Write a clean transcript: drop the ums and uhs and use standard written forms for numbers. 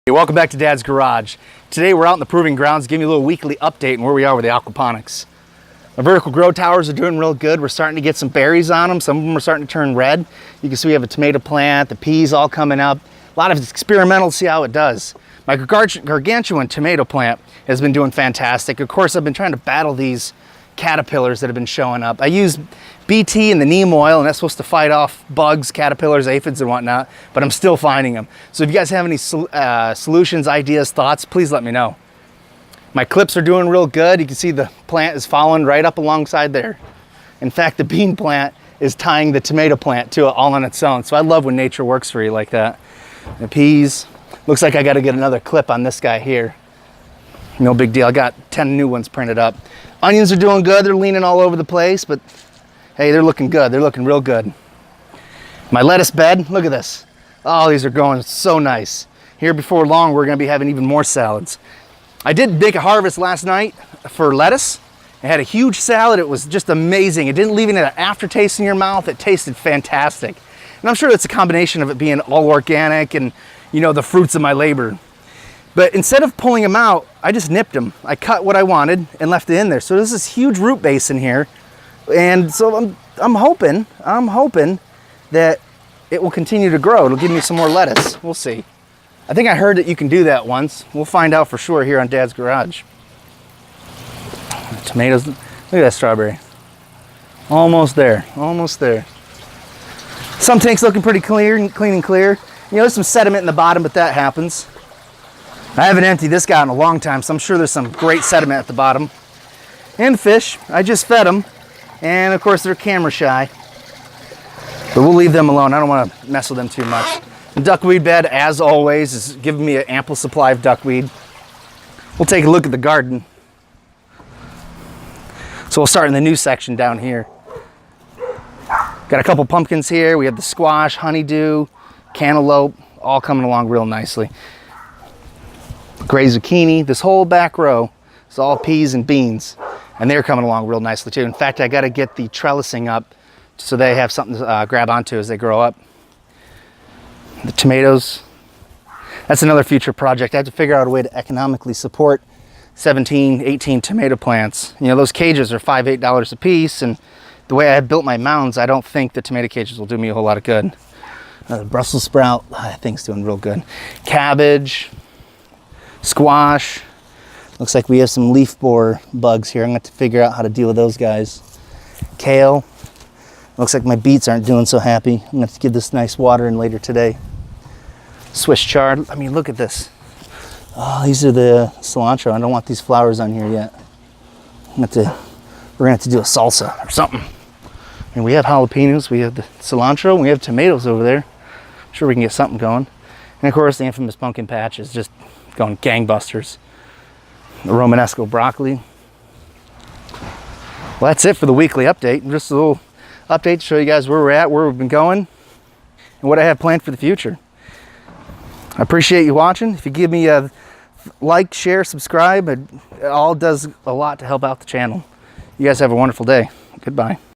Hey, welcome back to Dad's Garage. Today we're out in the proving grounds giving you a little weekly update on where we are with the aquaponics. Our vertical grow towers are doing real good. We're starting to get some berries on them. Some of them are starting to turn red. You can see we have a tomato plant, the peas all coming up. A lot of experimental to see how it does. My gargantuan tomato plant has been doing fantastic. Of course, I've been trying to battle these caterpillars that have been showing up. I use BT and the neem oil, and that's supposed to fight off bugs, caterpillars, aphids, and whatnot, but I'm still finding them. So if you guys have any solutions, ideas, thoughts, please let me know. My clips are doing real good. You can see the plant is following right up alongside there. In fact, the bean plant is tying the tomato plant to it all on its own. So I love when nature works for you like that. The peas, looks like I got to get another clip on this guy here. No big deal. I got 10 new ones printed up. Onions are doing good. They're leaning all over the place, but hey, they're looking good. They're looking real good. My lettuce bed, look at this. Oh, these are growing so nice. Here before long, we're going to be having even more salads. I did make a harvest last night for lettuce. I had a huge salad. It was just amazing. It didn't leave any aftertaste in your mouth. It tasted fantastic. And I'm sure it's a combination of it being all organic and, you know, the fruits of my labor. But instead of pulling them out, I just nipped them. I cut what I wanted and left it in there. So there's this huge root base in here. And so I'm hoping that it will continue to grow. It'll give me some more lettuce. We'll see. I think I heard that you can do that once. We'll find out for sure here on Dad's Garage. Tomatoes, look at that strawberry. Almost there, almost there. Some tanks looking pretty clean and clear. You know, there's some sediment in the bottom, but that happens. I haven't emptied this guy in a long time, so I'm sure there's some great sediment at the bottom. And fish, I just fed them. And of course they're camera shy. But we'll leave them alone. I don't want to mess with them too much. The duckweed bed, as always, is giving me an ample supply of duckweed. We'll take a look at the garden. So we'll start in the new section down here. Got a couple pumpkins here. We have the squash, honeydew, cantaloupe, all coming along real nicely. Gray zucchini, this whole back row is all peas and beans, and they're coming along real nicely too. In fact, I got to get the trellising up so they have something to grab onto as they grow up. The tomatoes, that's another future project. I have to figure out a way to economically support 17, 18 tomato plants. You know, those cages are $5, $8 a piece, and the way I have built my mounds, I don't think the tomato cages will do me a whole lot of good. Brussels sprout, I think it's doing real good. Cabbage, squash. Looks like we have some leaf borer bugs here. I'm going to have to figure out how to deal with those guys. Kale. Looks like my beets aren't doing so happy. I'm going to have to give this nice water in later today. Swiss chard. I mean, look at this. Oh, these are the cilantro. I don't want these flowers on here yet. We're going to have to do a salsa or something. And we have jalapenos. We have the cilantro. And we have tomatoes over there. I'm sure we can get something going. And of course, the infamous pumpkin patch is just going gangbusters. The Romanesco broccoli. Well, that's it for the weekly update. Just a little update to show you guys where we're at, where we've been going, and what I have planned for the future. I appreciate you watching. If you give me a like, share, subscribe, it all does a lot to help out the channel. You guys have a wonderful day. Goodbye.